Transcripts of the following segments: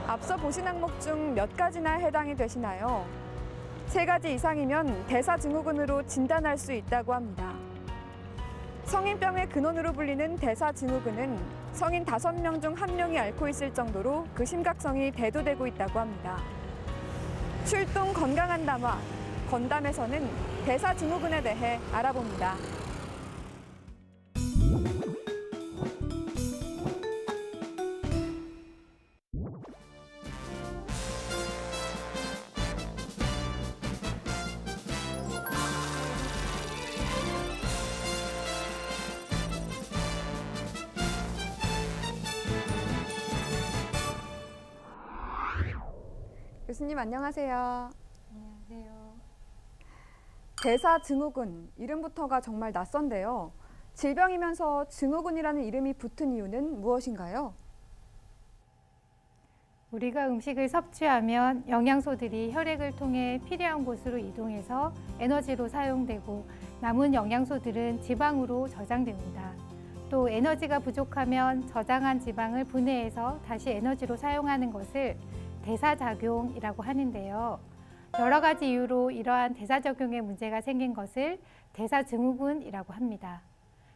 앞서 보신 항목 중 몇 가지나 해당이 되시나요? 3가지 이상이면 대사증후군으로 진단할 수 있다고 합니다. 성인병의 근원으로 불리는 대사증후군은 성인 5명 중 1명이 앓고 있을 정도로 그 심각성이 대두되고 있다고 합니다. 출동 건강한 담화, 건담에서는 대사증후군에 대해 알아봅니다. 교수님 안녕하세요. 안녕하세요. 대사증후군, 이름부터가 정말 낯선데요. 질병이면서 증후군이라는 이름이 붙은 이유는 무엇인가요? 우리가 음식을 섭취하면 영양소들이 혈액을 통해 필요한 곳으로 이동해서 에너지로 사용되고 남은 영양소들은 지방으로 저장됩니다. 또 에너지가 부족하면 저장한 지방을 분해해서 다시 에너지로 사용하는 것을 대사작용이라고 하는데요. 여러 가지 이유로 이러한 대사작용에 문제가 생긴 것을 대사증후군이라고 합니다.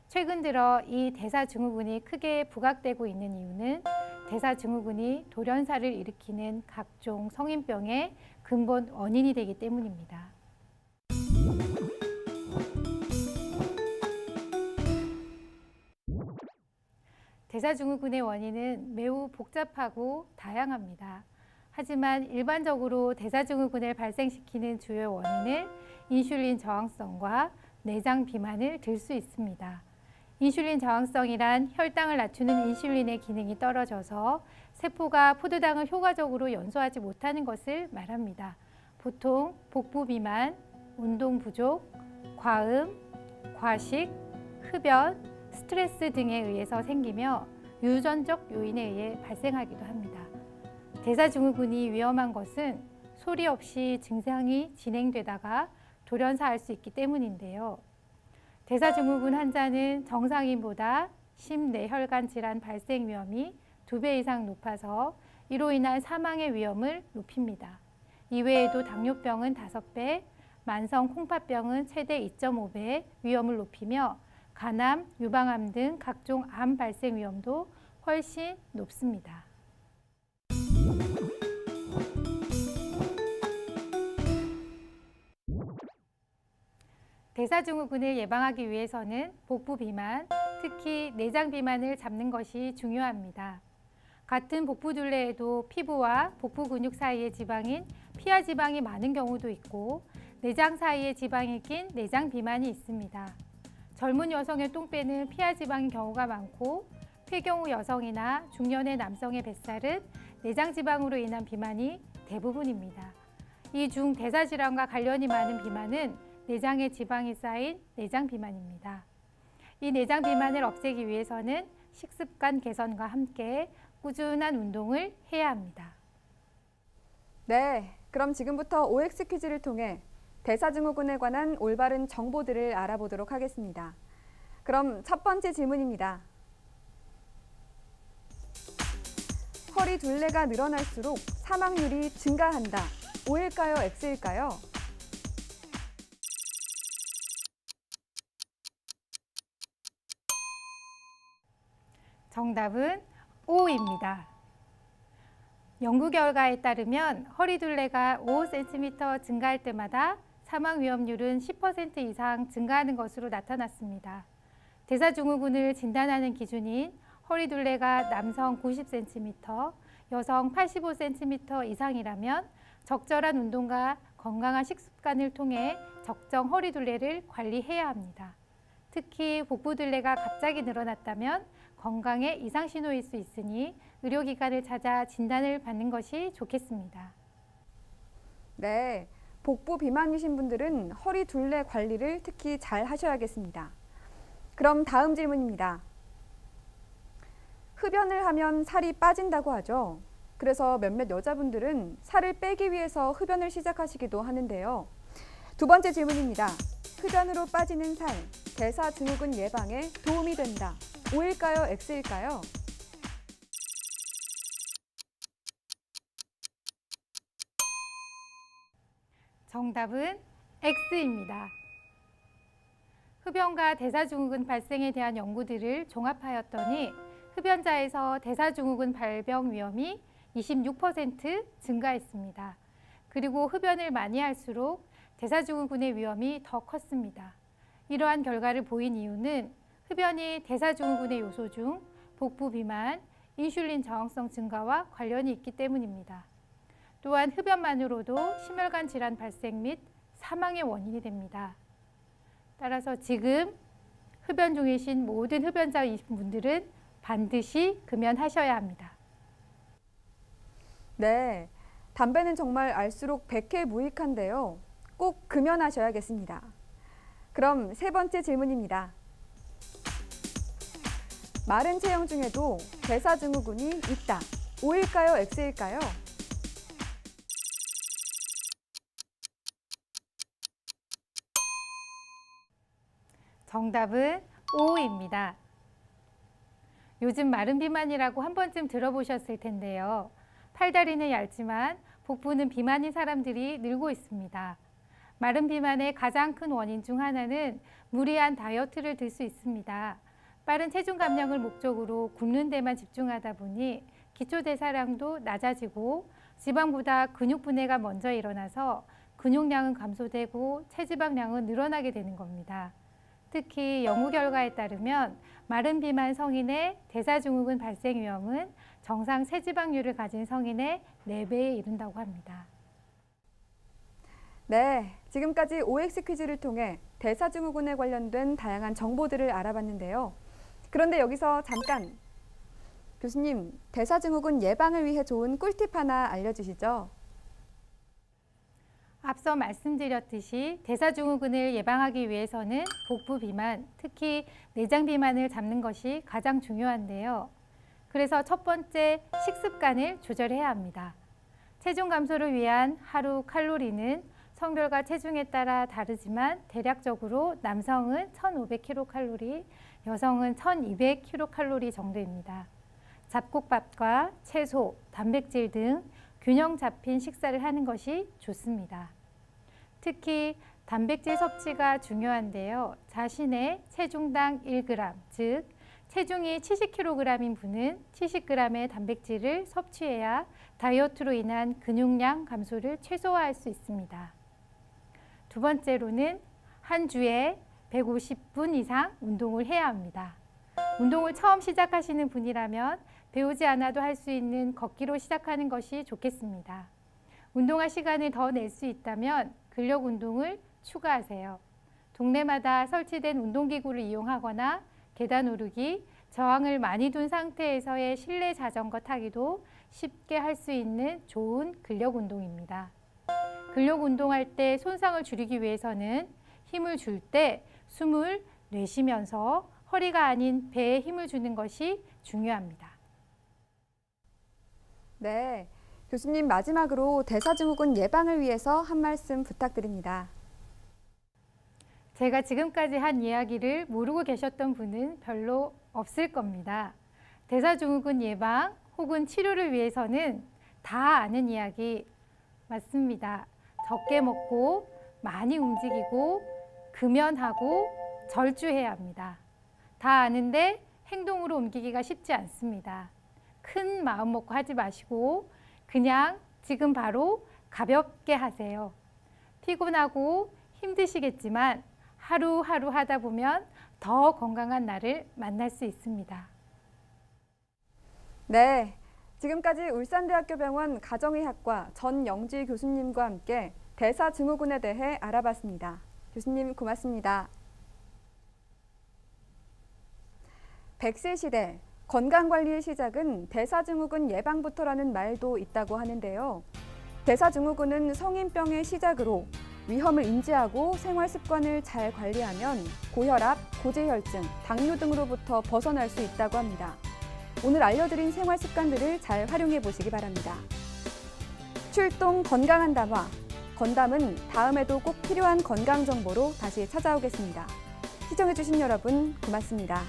최근 들어 이 대사증후군이 크게 부각되고 있는 이유는 대사증후군이 돌연사를 일으키는 각종 성인병의 근본 원인이 되기 때문입니다. 대사증후군의 원인은 매우 복잡하고 다양합니다. 하지만 일반적으로 대사증후군을 발생시키는 주요 원인은 인슐린 저항성과 내장 비만을 들 수 있습니다. 인슐린 저항성이란 혈당을 낮추는 인슐린의 기능이 떨어져서 세포가 포도당을 효과적으로 연소하지 못하는 것을 말합니다. 보통 복부 비만, 운동 부족, 과음, 과식, 흡연, 스트레스 등에 의해서 생기며 유전적 요인에 의해 발생하기도 합니다. 대사증후군이 위험한 것은 소리 없이 증상이 진행되다가 돌연사할 수 있기 때문인데요. 대사증후군 환자는 정상인보다 심내혈관 질환 발생 위험이 2배 이상 높아서 이로 인한 사망의 위험을 높입니다. 이외에도 당뇨병은 5배, 만성 콩팥병은 최대 2.5배 위험을 높이며 간암, 유방암 등 각종 암 발생 위험도 훨씬 높습니다. 대사증후군을 예방하기 위해서는 복부 비만, 특히 내장 비만을 잡는 것이 중요합니다. 같은 복부 둘레에도 피부와 복부 근육 사이에 지방인 피하 지방이 많은 경우도 있고 내장 사이에 지방이 낀 내장 비만이 있습니다. 젊은 여성의 똥배는 피하 지방인 경우가 많고 폐경후 여성이나 중년의 남성의 뱃살은 내장 지방으로 인한 비만이 대부분입니다. 이 중 대사질환과 관련이 많은 비만은 내장에 지방이 쌓인 내장 비만입니다. 이 내장 비만을 없애기 위해서는 식습관 개선과 함께 꾸준한 운동을 해야 합니다. 네, 그럼 지금부터 OX 퀴즈를 통해 대사증후군에 관한 올바른 정보들을 알아보도록 하겠습니다. 그럼 첫 번째 질문입니다. 허리 둘레가 늘어날수록 사망률이 증가한다. O일까요? X일까요? 정답은 O입니다. 연구 결과에 따르면 허리 둘레가 5cm 증가할 때마다 사망 위험률은 10% 이상 증가하는 것으로 나타났습니다. 대사증후군을 진단하는 기준인 허리 둘레가 남성 90cm, 여성 85cm 이상이라면 적절한 운동과 건강한 식습관을 통해 적정 허리 둘레를 관리해야 합니다. 특히 복부 둘레가 갑자기 늘어났다면 건강에 이상 신호일 수 있으니 의료기관을 찾아 진단을 받는 것이 좋겠습니다. 네, 복부 비만이신 분들은 허리 둘레 관리를 특히 잘 하셔야겠습니다. 그럼 다음 질문입니다. 흡연을 하면 살이 빠진다고 하죠. 그래서 몇몇 여자분들은 살을 빼기 위해서 흡연을 시작하시기도 하는데요. 두 번째 질문입니다. 흡연으로 빠지는 살, 대사증후군 예방에 도움이 된다. O일까요? X일까요? 정답은 X입니다. 흡연과 대사증후군 발생에 대한 연구들을 종합하였더니 흡연자에서 대사증후군 발병 위험이 26% 증가했습니다. 그리고 흡연을 많이 할수록 대사증후군의 위험이 더 컸습니다. 이러한 결과를 보인 이유는 흡연이 대사증후군의 요소 중 복부 비만, 인슐린 저항성 증가와 관련이 있기 때문입니다. 또한 흡연만으로도 심혈관 질환 발생 및 사망의 원인이 됩니다. 따라서 지금 흡연 중이신 모든 흡연자이신 분들은 반드시 금연하셔야 합니다. 네, 담배는 정말 알수록 백해무익한데요. 꼭 금연하셔야겠습니다. 그럼 세 번째 질문입니다. 마른 체형 중에도 대사증후군이 있다. O일까요? X일까요? 정답은 O입니다. 요즘 마른 비만이라고 한 번쯤 들어보셨을 텐데요. 팔다리는 얇지만 복부는 비만인 사람들이 늘고 있습니다. 마른 비만의 가장 큰 원인 중 하나는 무리한 다이어트를 들 수 있습니다. 빠른 체중 감량을 목적으로 굶는 데만 집중하다 보니 기초대사량도 낮아지고 지방보다 근육 분해가 먼저 일어나서 근육량은 감소되고 체지방량은 늘어나게 되는 겁니다. 특히 연구 결과에 따르면 마른 비만 성인의 대사증후군 발생 위험은 정상 체지방률을 가진 성인의 4배에 이른다고 합니다. 네, 지금까지 OX 퀴즈를 통해 대사증후군에 관련된 다양한 정보들을 알아봤는데요. 그런데 여기서 잠깐! 교수님, 대사증후군 예방을 위해 좋은 꿀팁 하나 알려주시죠. 앞서 말씀드렸듯이 대사증후군을 예방하기 위해서는 복부 비만, 특히 내장 비만을 잡는 것이 가장 중요한데요. 그래서 첫 번째, 식습관을 조절해야 합니다. 체중 감소를 위한 하루 칼로리는 성별과 체중에 따라 다르지만 대략적으로 남성은 1,500kcal, 여성은 1,200kcal 정도입니다. 잡곡밥과 채소, 단백질 등 균형 잡힌 식사를 하는 것이 좋습니다. 특히 단백질 섭취가 중요한데요. 자신의 체중당 1g, 즉 체중이 70kg인 분은 70g의 단백질을 섭취해야 다이어트로 인한 근육량 감소를 최소화할 수 있습니다. 두 번째로는 한 주에 150분 이상 운동을 해야 합니다. 운동을 처음 시작하시는 분이라면 배우지 않아도 할 수 있는 걷기로 시작하는 것이 좋겠습니다. 운동할 시간을 더 낼 수 있다면 근력 운동을 추가하세요. 동네마다 설치된 운동기구를 이용하거나 계단 오르기, 저항을 많이 둔 상태에서의 실내 자전거 타기도 쉽게 할 수 있는 좋은 근력 운동입니다. 근력 운동할 때 손상을 줄이기 위해서는 힘을 줄 때 숨을 내쉬면서 허리가 아닌 배에 힘을 주는 것이 중요합니다. 네, 교수님 마지막으로 대사증후군 예방을 위해서 한 말씀 부탁드립니다. 제가 지금까지 한 이야기를 모르고 계셨던 분은 별로 없을 겁니다. 대사증후군 예방 혹은 치료를 위해서는 다 아는 이야기 맞습니다. 적게 먹고 많이 움직이고 금연하고 절주해야 합니다. 다 아는데 행동으로 옮기기가 쉽지 않습니다. 큰 마음 먹고 하지 마시고 그냥 지금 바로 가볍게 하세요. 피곤하고 힘드시겠지만 하루하루 하다 보면 더 건강한 나를 만날 수 있습니다. 네, 지금까지 울산대학교 병원 가정의학과 전영지 교수님과 함께 대사증후군에 대해 알아봤습니다. 교수님 고맙습니다. 100세 시대 건강관리의 시작은 대사증후군 예방부터라는 말도 있다고 하는데요. 대사증후군은 성인병의 시작으로 위험을 인지하고 생활 습관을 잘 관리하면 고혈압, 고지혈증, 당뇨 등으로부터 벗어날 수 있다고 합니다. 오늘 알려드린 생활 습관들을 잘 활용해 보시기 바랍니다. 출동 건강한 담화, 건담은 다음에도 꼭 필요한 건강 정보로 다시 찾아오겠습니다. 시청해주신 여러분 고맙습니다.